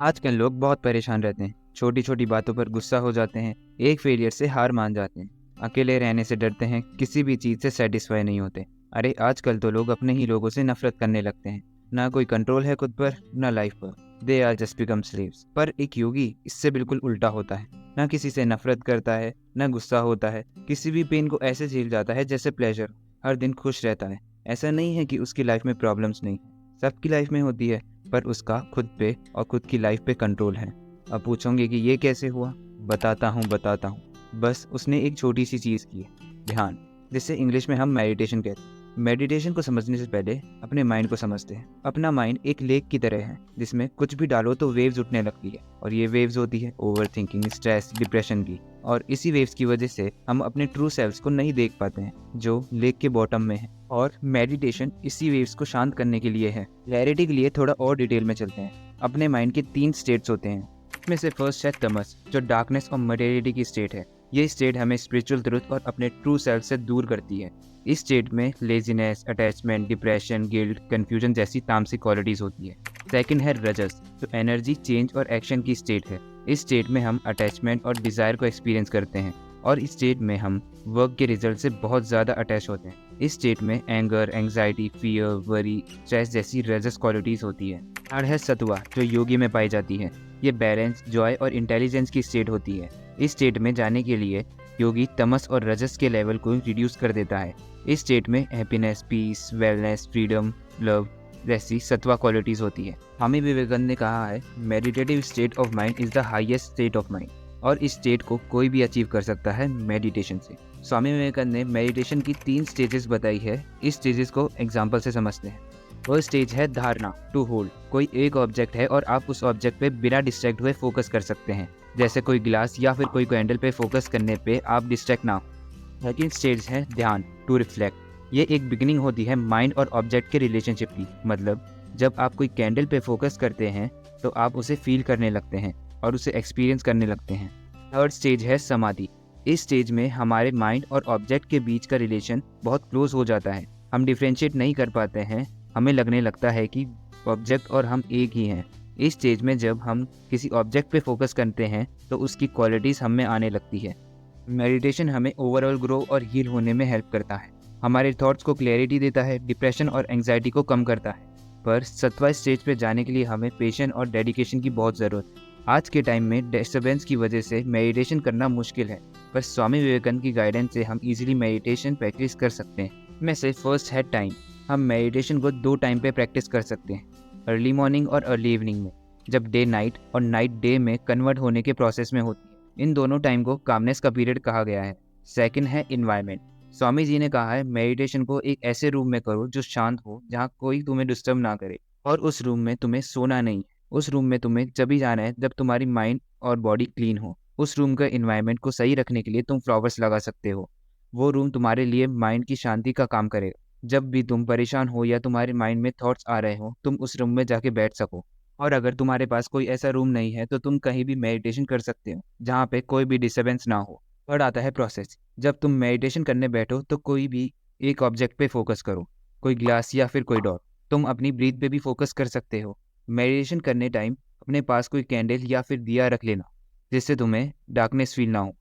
आजकल लोग बहुत परेशान रहते हैं, छोटी छोटी बातों पर गुस्सा हो जाते हैं, एक फेलियर से हार मान जाते हैं, अकेले रहने से डरते हैं, किसी भी चीज़ से सेटिस्फाई नहीं होते। अरे आजकल तो लोग अपने ही लोगों से नफरत करने लगते हैं। ना कोई कंट्रोल है खुद पर, ना लाइफ पर। They are just become slaves. पर एक योगी इससे बिल्कुल उल्टा होता है। ना किसी से नफरत करता है, ना गुस्सा होता है, किसी भी पेन को ऐसे झेल जाता है जैसे प्लेजर। हर दिन खुश रहता है। ऐसा नहीं है कि उसकी लाइफ में प्रॉब्लम्स नहीं, सबकी लाइफ में होती है, पर उसका खुद पे और खुद की लाइफ पे कंट्रोल है। अब पूछोगे कि ये कैसे हुआ? बताता हूँ। बस उसने एक छोटी सी चीज़ की है, ध्यान, जिसे इंग्लिश में हम मेडिटेशन कहते हैं। मेडिटेशन को समझने से पहले अपने माइंड को समझते हैं। अपना माइंड एक लेक की तरह है, जिसमें कुछ भी डालो तो वेव्स उठने लगती है, और ये वेव्स होती है ओवर थिंकिंग, स्ट्रेस, डिप्रेशन की। और इसी वेव्स की वजह से हम अपने ट्रू सेल्व्स को नहीं देख पाते हैं, जो लेक के बॉटम में है। और मेडिटेशन इसी वेव्स को शांत करने के लिए है। क्लैरिटी के लिए थोड़ा और डिटेल में चलते हैं। अपने माइंड के 3 स्टेट्स होते हैं। इसमें से फर्स्ट है तमस, जो डार्कनेस और मटेरियलिटी की स्टेट है। ये स्टेट हमें स्पिरिचुअल ट्रुथ और अपने ट्रू सेल्फ से दूर करती है। इस स्टेट में laziness, attachment, depression, guilt, confusion जैसी तामसिक क्वालिटीज होती है। सेकंड है रजस, जो एनर्जी, चेंज और एक्शन की स्टेट है। इस स्टेट में हम अटैचमेंट और डिजायर को एक्सपीरियंस करते हैं, और इस स्टेट में हम वर्क के रिजल्ट से बहुत ज़्यादा अटैच होते हैं। इस स्टेट में anger, anxiety, fear, worry, stress जैसी रजस क्वालिटीज़ होती है। थर्ड है सत्वा, जो योगी में पाई जाती है। ये बैलेंस, जॉय और इंटेलिजेंस की स्टेट होती है। इस स्टेट में जाने के लिए योगी तमस और रजस के लेवल को रिड्यूस कर देता है। इस स्टेट में happiness, peace, wellness, freedom, love जैसी सत्वा क्वालिटीज होती है। स्वामी विवेकानंद ने कहा है, meditative state of mind is the highest state of mind. और इस स्टेट को कोई भी अचीव कर सकता है मेडिटेशन से। स्वामी विवेकानंद ने मेडिटेशन की 3 स्टेजेस बताई है। इस स्टेजेस को एग्जाम्पल से समझते हैं। फर्स्ट स्टेज है धारणा, टू होल्ड। कोई एक ऑब्जेक्ट है और आप उस ऑब्जेक्ट पे बिना डिस्ट्रैक्ट हुए फोकस कर सकते हैं, जैसे कोई ग्लास या फिर कोई कैंडल पे फोकस करने पे आप डिस्ट्रैक्ट ना हो। सेकेंड स्टेज है ध्यान, टू रिफ्लेक्ट। ये एक बिगिनिंग होती है माइंड और ऑब्जेक्ट के रिलेशनशिप की। मतलब जब आप कोई कैंडल पे फोकस करते हैं तो आप उसे फील करने लगते हैं और उसे एक्सपीरियंस करने लगते हैं। थर्ड स्टेज है समाधि। इस स्टेज में हमारे माइंड और ऑब्जेक्ट के बीच का रिलेशन बहुत क्लोज हो जाता है। हम डिफ्रेंशिएट नहीं कर पाते हैं, हमें लगने लगता है कि ऑब्जेक्ट और हम एक ही हैं। इस स्टेज में जब हम किसी ऑब्जेक्ट पे फोकस करते हैं तो उसकी क्वालिटीज़ हम में आने लगती है। मेडिटेशन हमें ओवरऑल ग्रो और हील होने में हेल्प करता है, हमारे थॉट्स को क्लैरिटी देता है, डिप्रेशन और एंग्जाइटी को कम करता है। पर सत्वा स्टेज पे जाने के लिए हमें पेशेंस और डेडिकेशन की बहुत ज़रूरत है। आज के टाइम में डिस्टर्बेंस की वजह से मेडिटेशन करना मुश्किल है, पर स्वामी विवेकानंद की गाइडेंस से हम इजीली मेडिटेशन प्रैक्टिस कर सकते हैं। में से फर्स्ट है टाइम। हम मेडिटेशन को 2 टाइम पे प्रैक्टिस कर सकते हैं, अर्ली मॉर्निंग और अर्ली इवनिंग में, जब डे नाइट और नाइट डे में कन्वर्ट होने के प्रोसेस में होती है। इन दोनों टाइम को कामनेस का पीरियड कहा गया है। सेकंड है इन्वायरमेंट। स्वामी जी ने कहा है, मेडिटेशन को एक ऐसे रूम में करो जो शांत हो, जहाँ कोई तुम्हें डिस्टर्ब ना करे, और उस रूम में तुम्हें सोना नहीं है। उस रूम में तुम्हें जब भी जाना है जब तुम्हारी माइंड और बॉडी क्लीन हो। उस रूम का इन्वायरमेंट को सही रखने के लिए तुम फ्लावर्स लगा सकते हो। वो रूम तुम्हारे लिए माइंड की शांति का काम करेगा। जब भी तुम परेशान हो या तुम्हारे माइंड में थॉट्स आ रहे हो, तुम उस रूम में जाके बैठ सको। और अगर तुम्हारे पास कोई ऐसा रूम नहीं है तो तुम कहीं भी मेडिटेशन कर सकते हो जहाँ पे कोई भी डिस्टर्बेंस ना हो। थर्ड आता है प्रोसेस। जब तुम मेडिटेशन करने बैठो तो कोई भी एक ऑब्जेक्ट पे फोकस करो, कोई ग्लास या फिर कोई डॉट। तुम अपनी ब्रीथ पे भी फोकस कर सकते हो। मेडिटेशन करने टाइम अपने पास कोई कैंडल या फिर दिया रख लेना, जिससे तुम्हें डार्कनेस फील ना हो।